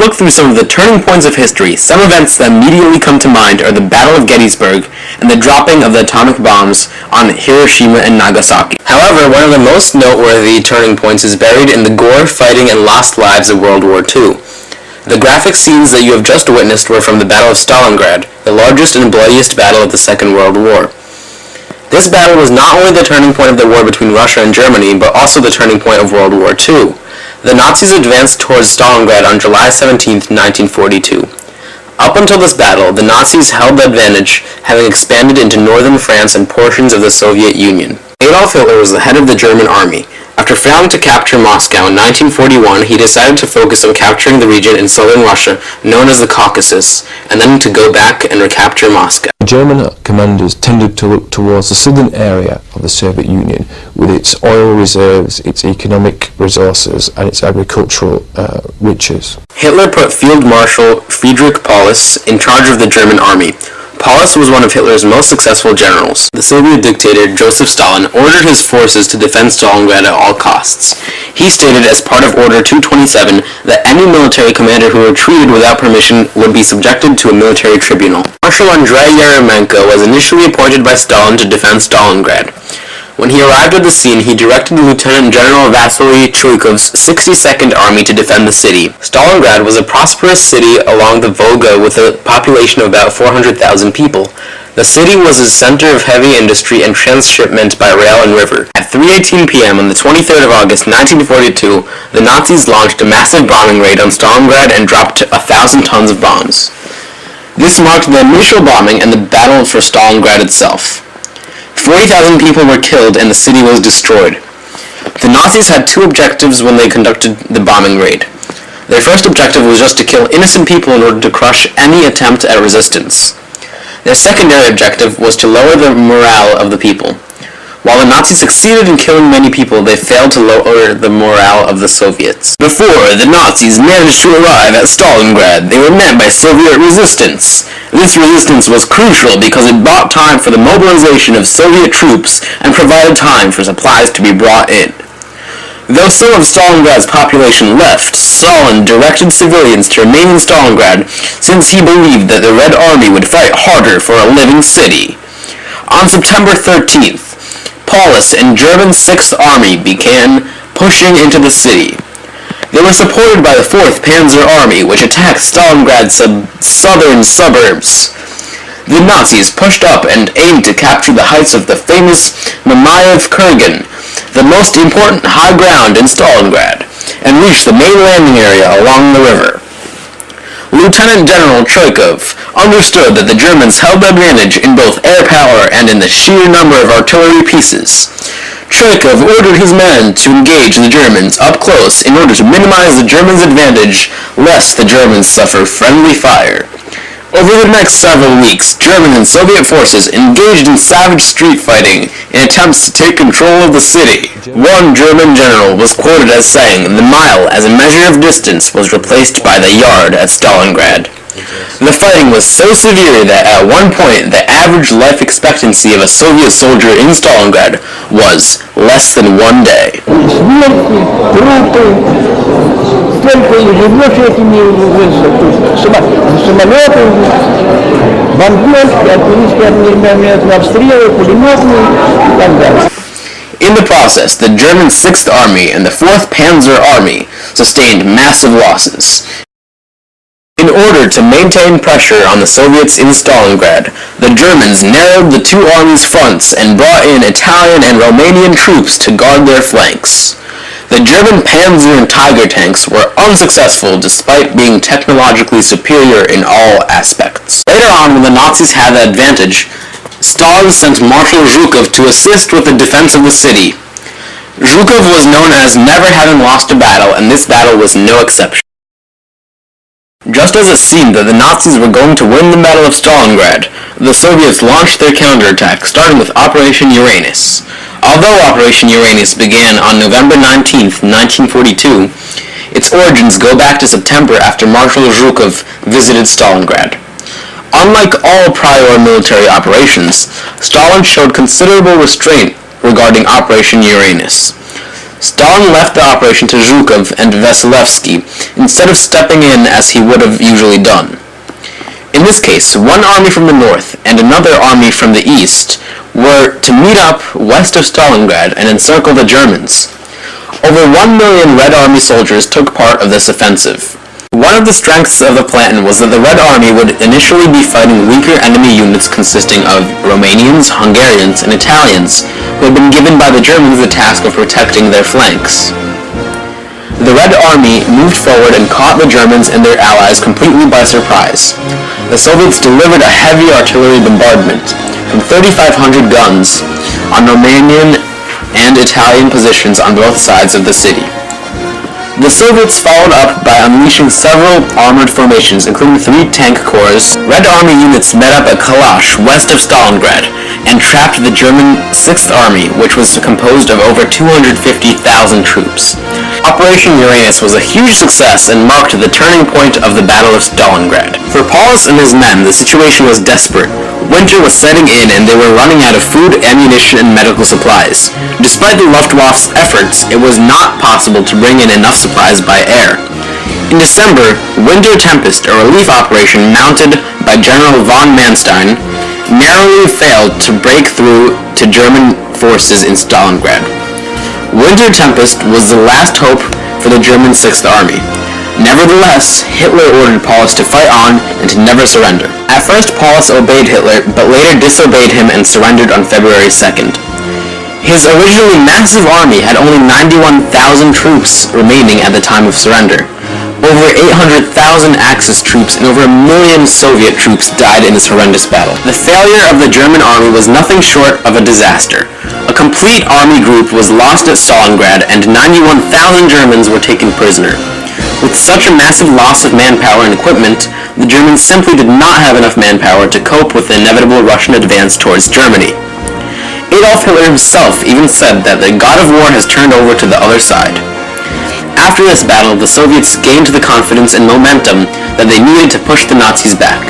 Look through some of the turning points of history, some events that immediately come to mind are the Battle of Gettysburg and the dropping of the atomic bombs on Hiroshima and Nagasaki. However, one of the most noteworthy turning points is buried in the gore, fighting, and lost lives of World War II. The graphic scenes that you have just witnessed were from the Battle of Stalingrad, the largest and bloodiest battle of the Second World War. This battle was not only the turning point of the war between Russia and Germany, but also the turning point of World War II. The Nazis advanced towards Stalingrad on July 17, 1942. Up until this battle, the Nazis held the advantage, having expanded into northern France and portions of the Soviet Union. Adolf Hitler was the head of the German army. After failing to capture Moscow in 1941, he decided to focus on capturing the region in southern Russia known as the Caucasus, and then to go back and recapture Moscow. German commanders tended to look towards the southern area of the Soviet Union with its oil reserves, its economic resources, and its agricultural riches. Hitler put Field Marshal Friedrich Paulus in charge of the German army. Paulus was one of Hitler's most successful generals. The Soviet dictator Joseph Stalin ordered his forces to defend Stalingrad at all costs. He stated as part of Order 227 that any military commander who retreated without permission would be subjected to a military tribunal. Marshal Andrei Yeremenko was initially appointed by Stalin to defend Stalingrad. When he arrived at the scene, he directed Lieutenant General Vasily Chuikov's 62nd Army to defend the city. Stalingrad was a prosperous city along the Volga with a population of about 400,000 people. The city was a center of heavy industry and transshipment by rail and river. At 3:18 p.m. on the 23rd of August 1942, the Nazis launched a massive bombing raid on Stalingrad and dropped 1,000 tons of bombs. This marked the initial bombing and the battle for Stalingrad itself. 40,000 people were killed and the city was destroyed. The Nazis had two objectives when they conducted the bombing raid. Their first objective was just to kill innocent people in order to crush any attempt at resistance. Their secondary objective was to lower the morale of the people. While the Nazis succeeded in killing many people, they failed to lower the morale of the Soviets. Before the Nazis managed to arrive at Stalingrad, they were met by Soviet resistance. This resistance was crucial because it bought time for the mobilization of Soviet troops and provided time for supplies to be brought in. Though some of Stalingrad's population left, Stalin directed civilians to remain in Stalingrad since he believed that the Red Army would fight harder for a living city. On September 13th, Paulus and German 6th Army began pushing into the city. They were supported by the 4th Panzer Army, which attacked Stalingrad's southern suburbs. The Nazis pushed up and aimed to capture the heights of the famous Mamayev Kurgan, the most important high ground in Stalingrad, and reached the main landing area along the river. Lieutenant General Chuikov understood that the Germans held the advantage in both air power and in the sheer number of artillery pieces. Chuikov ordered his men to engage the Germans up close in order to minimize the Germans' advantage, lest the Germans suffer friendly fire. Over the next several weeks, German and Soviet forces engaged in savage street fighting in attempts to take control of the city. One German general was quoted as saying the mile as a measure of distance was replaced by the yard at Stalingrad. The fighting was so severe that at one point the average life expectancy of a Soviet soldier in Stalingrad was less than 1 day. Только ежедневно этими самолеты, бомбежки, артиллерийские обстрелы, пулеметные и так далее. In the process, the German 6th Army and the 4th Panzer Army sustained massive losses. In order to maintain pressure on the Soviets in Stalingrad, the Germans narrowed the two armies' fronts and brought in Italian and Romanian troops to guard their flanks. The German Panzer and Tiger tanks were unsuccessful despite being technologically superior in all aspects. Later on, when the Nazis had the advantage, Stalin sent Marshal Zhukov to assist with the defense of the city. Zhukov was known as never having lost a battle, and this battle was no exception. Just as it seemed that the Nazis were going to win the Battle of Stalingrad, the Soviets launched their counterattack, starting with Operation Uranus. Although Operation Uranus began on November 19, 1942, its origins go back to September after Marshal Zhukov visited Stalingrad. Unlike all prior military operations, Stalin showed considerable restraint regarding Operation Uranus. Stalin left the operation to Zhukov and Strizhevsky instead of stepping in as he would have usually done. In this case, one army from the north and another army from the east were to meet up west of Stalingrad and encircle the Germans. Over 1 million Red Army soldiers took part of this offensive. One of the strengths of the plan was that the Red Army would initially be fighting weaker enemy units consisting of Romanians, Hungarians, and Italians, who had been given by the Germans the task of protecting their flanks. The Red Army moved forward and caught the Germans and their allies completely by surprise. The Soviets delivered a heavy artillery bombardment from 3,500 guns on Romanian and Italian positions on both sides of the city. The Soviets followed up by unleashing several armored formations, including 3 tank corps. Red Army units met up at Kalash, west of Stalingrad, and trapped the German 6th Army, which was composed of over 250,000 troops. Operation Uranus was a huge success and marked the turning point of the Battle of Stalingrad. For Paulus and his men, the situation was desperate. Winter was setting in and they were running out of food, ammunition, and medical supplies. Despite the Luftwaffe's efforts, it was not possible to bring in enough supplies by air. In December, Winter Tempest, a relief operation mounted by General von Manstein, narrowly failed to break through to German forces in Stalingrad. Winter Tempest was the last hope for the German 6th Army. Nevertheless, Hitler ordered Paulus to fight on and to never surrender. At first, Paulus obeyed Hitler, but later disobeyed him and surrendered on February 2nd. His originally massive army had only 91,000 troops remaining at the time of surrender. Over 800,000 Axis troops and over 1 million Soviet troops died in this horrendous battle. The failure of the German army was nothing short of a disaster. A complete army group was lost at Stalingrad and 91,000 Germans were taken prisoner. With such a massive loss of manpower and equipment, the Germans simply did not have enough manpower to cope with the inevitable Russian advance towards Germany. Adolf Hitler himself even said that the god of war has turned over to the other side. After this battle, the Soviets gained the confidence and momentum that they needed to push the Nazis back.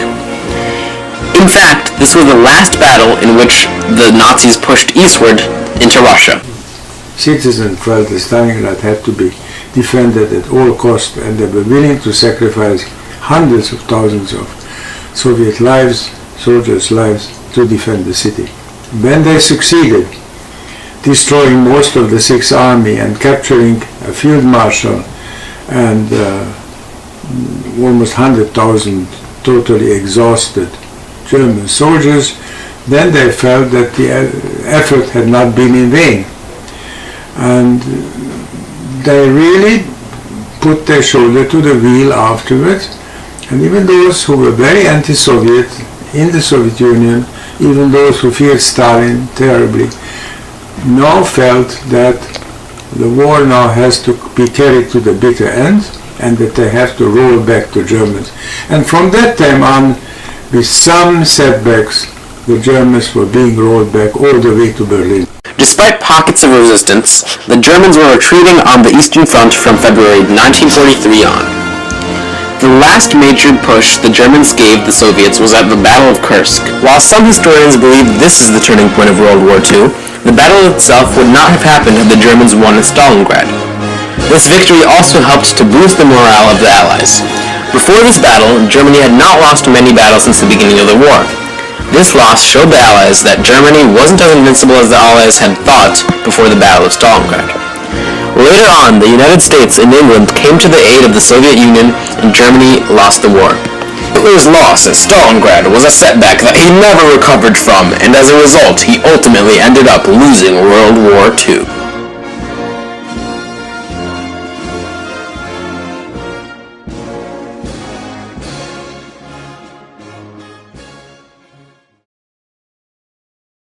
In fact, this was the last battle in which the Nazis pushed eastward into Russia. Citizens felt that Stalingrad had to be defended at all costs, and they were willing to sacrifice hundreds of thousands of Soviet lives, soldiers' lives, to defend the city. When they succeeded, destroying most of the 6th Army and capturing a field marshal and almost 100,000 totally exhausted German soldiers, then they felt that the effort had not been in vain. And they really put their shoulder to the wheel afterwards, and even those who were very anti-Soviet in the Soviet Union, even those who feared Stalin terribly, now felt that the war now has to be carried to the bitter end and that they have to roll back the Germans. And from that time on, with some setbacks, the Germans were being rolled back all the way to Berlin. Despite pockets of resistance, the Germans were retreating on the Eastern Front from February 1943 on. The last major push the Germans gave the Soviets was at the Battle of Kursk. While some historians believe this is the turning point of World War II, the battle itself would not have happened had the Germans won at Stalingrad. This victory also helped to boost the morale of the Allies. Before this battle, Germany had not lost many battles since the beginning of the war. This loss showed the Allies that Germany wasn't as invincible as the Allies had thought before the Battle of Stalingrad. Later on, the United States and England came to the aid of the Soviet Union, and Germany lost the war. Hitler's loss at Stalingrad was a setback that he never recovered from, and as a result, he ultimately ended up losing World War II.